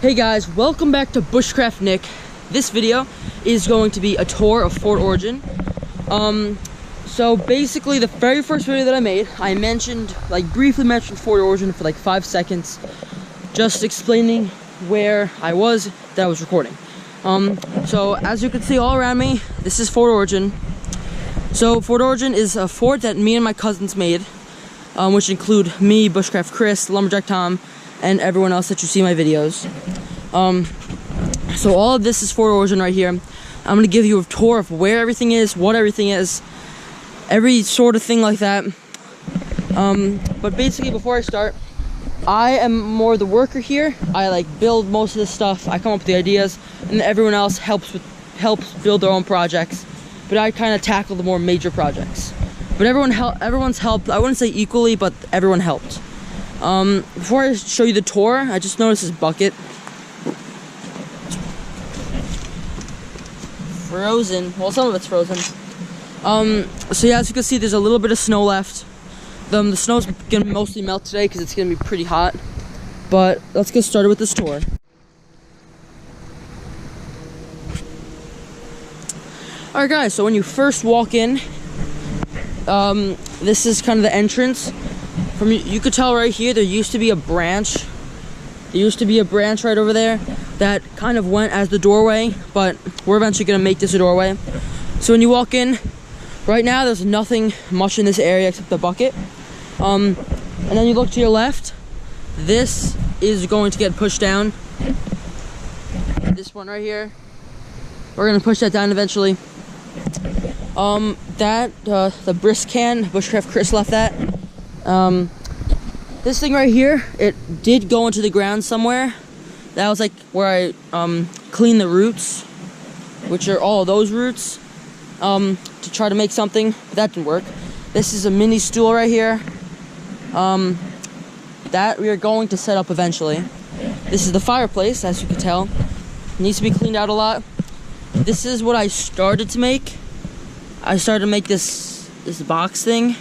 Hey guys, welcome back to BushcraftNick. This video is going to be a tour of Fort Origin. So basically the very first video that I made, I briefly mentioned Fort Origin for like 5 seconds, just explaining where I was that I was recording. So as you can see all around me, this is Fort Origin. So Fort Origin is a fort that me and my cousins made, which include me, Bushcraft Chris, Lumberjack Tom, and everyone else that you see in my videos. So all of this is Fort Origin right here. I'm going to give you a tour of where everything is, what everything is, every sort of thing like that. But basically, before I start, I am more the worker here. I build most of this stuff. I come up with the ideas, and everyone else helps build their own projects. But I kind of tackle the more major projects. But everyone's helped. I wouldn't say equally, but everyone helped. Before I show you the tour, I just noticed this bucket. Frozen. Well, some of it's frozen. So yeah, as you can see, there's a little bit of snow left. The snow's gonna mostly melt today because it's gonna be pretty hot. But let's get started with this tour. Alright guys, so when you first walk in, this is kind of the entrance. You could tell right here, there used to be a branch. There used to be a branch right over there that kind of went as the doorway, but we're eventually gonna make this a doorway. So when you walk in, right now there's nothing much in this area except the bucket. And then you look to your left, this is going to get pushed down. This one right here, we're gonna push that down eventually. The brisk can, Bushcraft Chris left that. This thing right here, it did go into the ground somewhere. That was where I cleaned the roots, which are all of those roots, to try to make something, but that didn't work. This is a mini stool right here, that we are going to set up eventually. This is the fireplace, as you can tell. It needs to be cleaned out a lot. This is what I started to make. I started to make this box thing,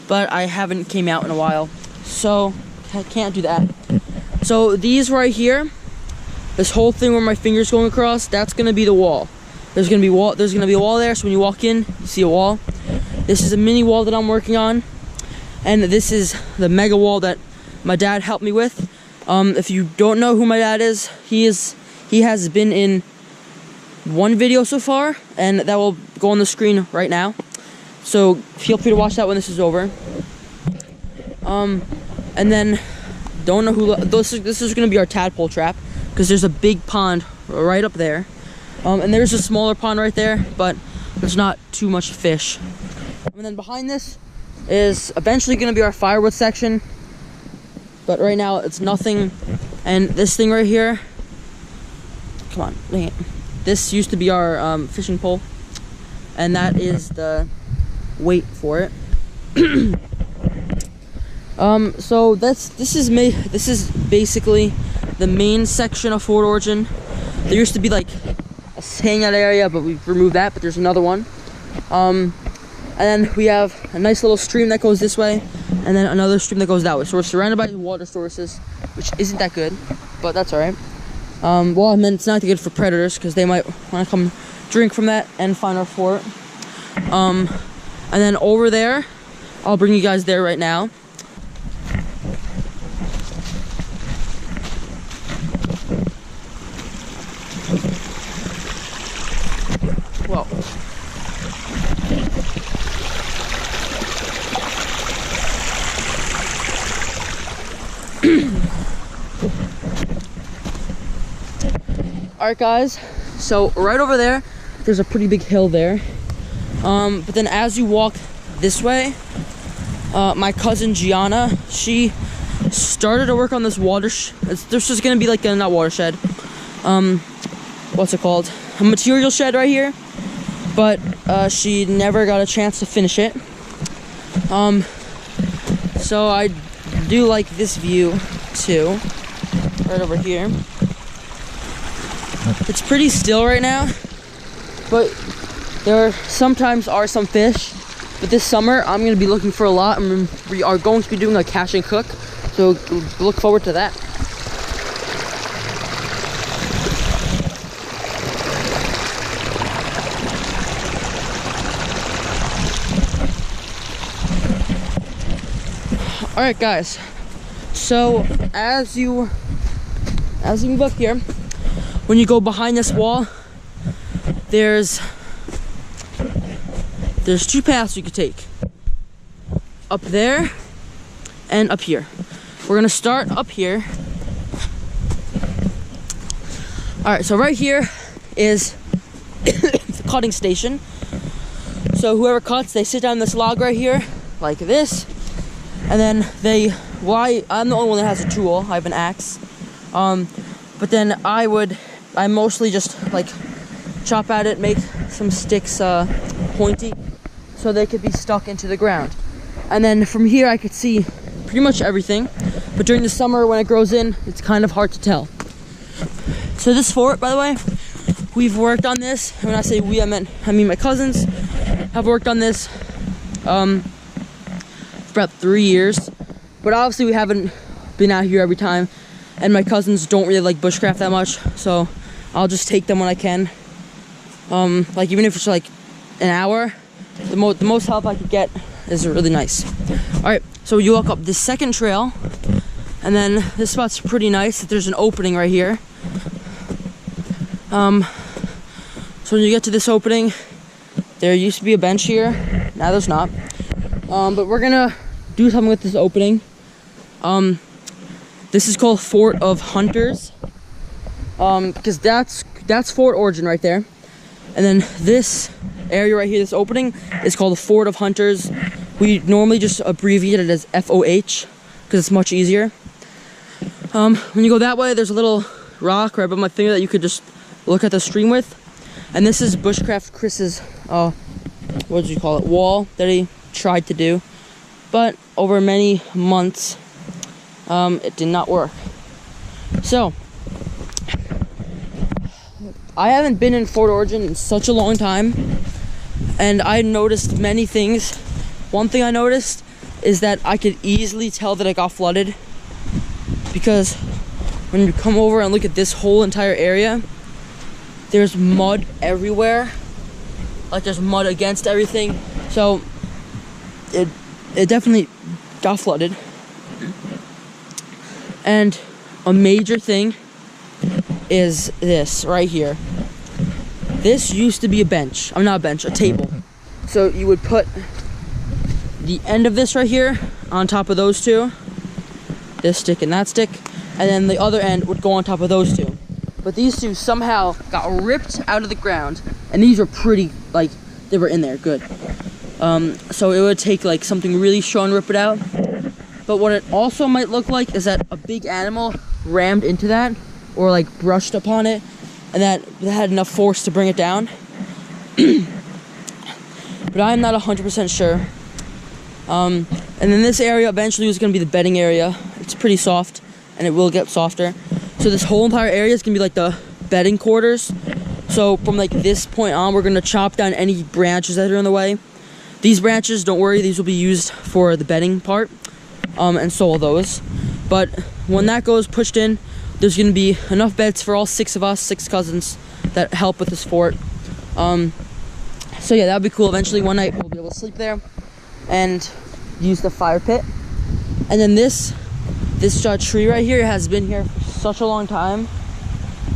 but I haven't came out in a while, so I can't do that. So these right here, this whole thing where my finger's going across, that's gonna be the wall. There's gonna be a wall there, so when you walk in, you see a wall. This is a mini wall that I'm working on, and this is the mega wall that my dad helped me with. If you don't know who my dad is, he has been in one video so far, and that will go on the screen right now. So feel free to watch that when this is over. And then don't know who this is going to be our tadpole trap, because there's a big pond right up there, and there's a smaller pond right there, but there's not too much fish. And then behind this is eventually going to be our firewood section, but right now it's nothing. And this thing right here, come on, dang it. This used to be our fishing pole, and that is the weight for it. So this is basically the main section of Fort Origin. There used to be a hangout area, but we've removed that, but there's another one. And then we have a nice little stream that goes this way, and then another stream that goes that way. So we're surrounded by water sources, which isn't that good, but that's alright. Well, I mean, it's not good for predators, because they might want to come drink from that and find our fort. And then over there, I'll bring you guys there right now. Well, alright guys, so right over there, there's a pretty big hill there. But then as you walk this way, my cousin Gianna, she started to work on this there's just gonna be not watershed, what's it called? A material shed right here, but she never got a chance to finish it. So I do like this view too, right over here. It's pretty still right now, but there sometimes are some fish. But this summer, I'm going to be looking for a lot, and we are going to be doing a catch and cook, so look forward to that. Alright guys, so as you move up here, when you go behind this wall, there's 2 paths you could take. Up there and up here. We're gonna start up here. Alright, so right here is the cutting station. So whoever cuts, they sit down this log right here, like this, and then I'm the only one that has a tool. I have an axe. But then I mostly just like chop at it, make some sticks pointy, so they could be stuck into the ground. And then from here I could see pretty much everything. But during the summer when it grows in, it's kind of hard to tell. So this fort, by the way, we've worked on this. When I say we, I mean my cousins have worked on this for about 3 years. But obviously we haven't been out here every time, and my cousins don't really like bushcraft that much, so I'll just take them when I can. Like even if it's like an hour, the most help I could get is really nice. Alright, so you walk up this second trail, and then this spot's pretty nice. There's an opening right here. So when you get to this opening, there used to be a bench here. Now there's not. But we're gonna do something with this opening. This is called Fort of Hunters. Because that's Fort Origin right there. And then this area right here, this opening, is called the Fort of Hunters. We normally just abbreviate it as FOH because it's much easier. When you go that way, there's a little rock right above my finger that you could just look at the stream with. And this is Bushcraft Chris's, what did you call it, wall that he tried to do. But over many months, it did not work. So, I haven't been in Fort Origin in such a long time, and I noticed many things. One thing I noticed is that I could easily tell that it got flooded, because when you come over and look at this whole entire area, there's mud everywhere. Like there's mud against everything. So it definitely got flooded. And a major thing is this right here. This used to be a bench. Not a bench, a table. So you would put the end of this right here on top of those two, this stick and that stick, and then the other end would go on top of those two. But these two somehow got ripped out of the ground, and these were pretty, like, they were in there good. So it would take like something really strong to rip it out. But what it also might look like is that a big animal rammed into that, or like brushed upon it, and that had enough force to bring it down. But I'm not 100% sure. And then this area eventually is going to be the bedding area. It's pretty soft, and it will get softer. So this whole entire area is going to be like the bedding quarters. So from like this point on, we're going to chop down any branches that are in the way. These branches, don't worry, these will be used for the bedding part. And so will those. But when that goes pushed in, there's going to be enough beds for all 6 of us, 6 cousins, that help with this fort. So yeah, that would be cool. Eventually one night we'll be able to sleep there and use the fire pit. And then this tree right here has been here for such a long time,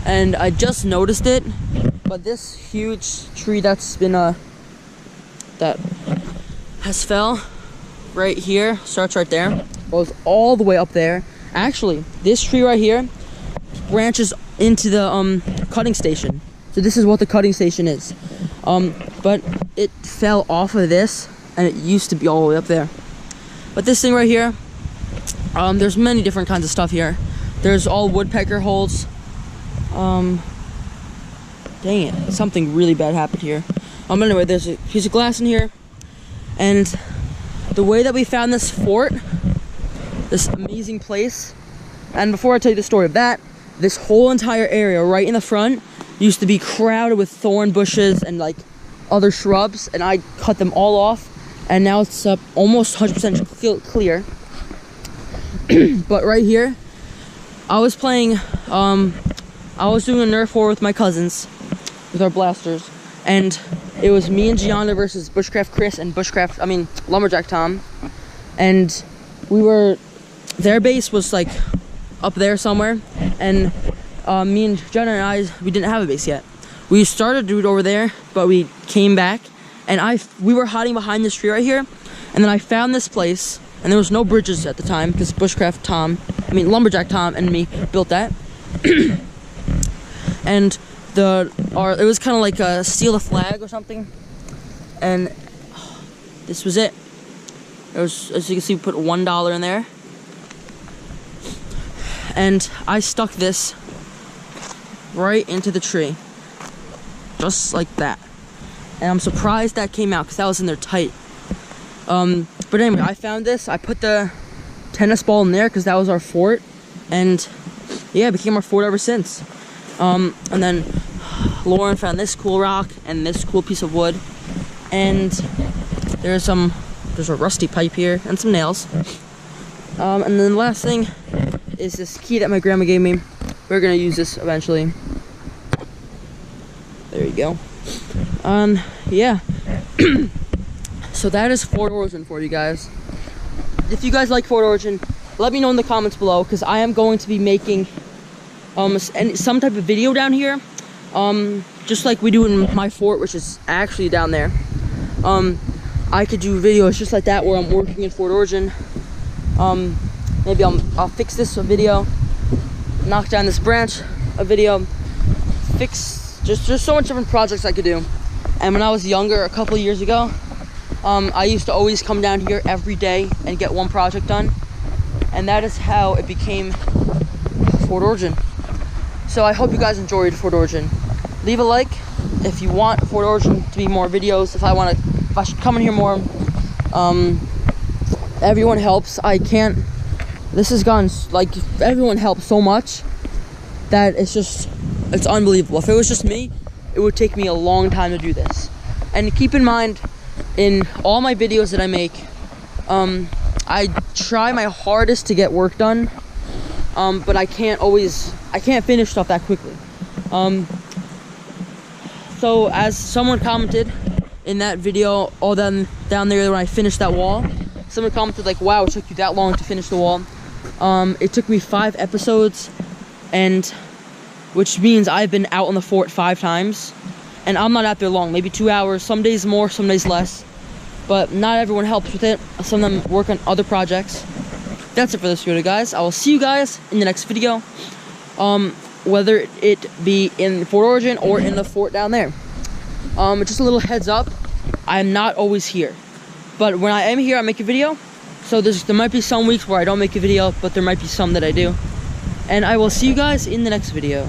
and I just noticed it. But this huge tree that's been that has fell right here, starts right there, goes all the way up there. Actually, this tree right here branches into the cutting station. So this is what the cutting station is. But it fell off of this, and it used to be all the way up there. But this thing right here, there's many different kinds of stuff here. There's all woodpecker holes. Dang it, something really bad happened here. Anyway, there's a piece of glass in here, and the way that we found this fort, this amazing place, and before I tell you the story of that, this whole entire area right in the front used to be crowded with thorn bushes and like other shrubs, and I cut them all off, and now it's almost 100% clear. But right here, I was playing, I was doing a Nerf war with my cousins, with our blasters, and it was me and Gianna versus Bushcraft Chris and Lumberjack Tom, and their base was like up there somewhere, and me and Jenna and we didn't have a base yet. We started to do it over there, but we came back, and we were hiding behind this tree right here, and then I found this place, and there was no bridges at the time because Lumberjack Tom and me built that. And it was kind of like a steal the flag or something, and this was it. As you can see, we put $1 in there, and I stuck this right into the tree, just like that. And I'm surprised that came out because that was in there tight. But anyway, I found this. I put the tennis ball in there because that was our fort, and yeah, it became our fort ever since. And then Lauren found this cool rock and this cool piece of wood, and there's a rusty pipe here and some nails. And then the last thing is this key that my grandma gave me. We're gonna use this eventually. There you go. Yeah. So that is Fort Origin for you guys. If you guys like Fort Origin, let me know in the comments below, because I am going to be making some type of video down here, just like we do in my fort, which is actually down there. I could do videos just like that where I'm working in Fort Origin. Maybe I'll fix this a video, knock down this branch a video, fix just so much different projects I could do. And when I was younger, a couple of years ago, I used to always come down here every day and get one project done, and that is how it became Fort Origin. So I hope you guys enjoyed Fort Origin. Leave a like if you want Fort Origin to be more videos, if I should come in here more. Everyone helps. This has gone, like, everyone helps so much that it's unbelievable. If it was just me, it would take me a long time to do this. And keep in mind, in all my videos that I make, I try my hardest to get work done, but I can't finish stuff that quickly. So as someone commented in that video, down there when I finished that wall, someone commented like, wow, it took you that long to finish the wall. It took me 5 episodes, which means I've been out on the fort 5 times, and I'm not out there long, maybe 2 hours, some days more, some days less, but not everyone helps with it. Some of them work on other projects. That's it for this video, guys. I will see you guys in the next video, whether it be in Fort Origin or in the fort down there. Just a little heads up, I'm not always here, but when I am here, I make a video. So there might be some weeks where I don't make a video, but there might be some that I do. And I will see you guys in the next video.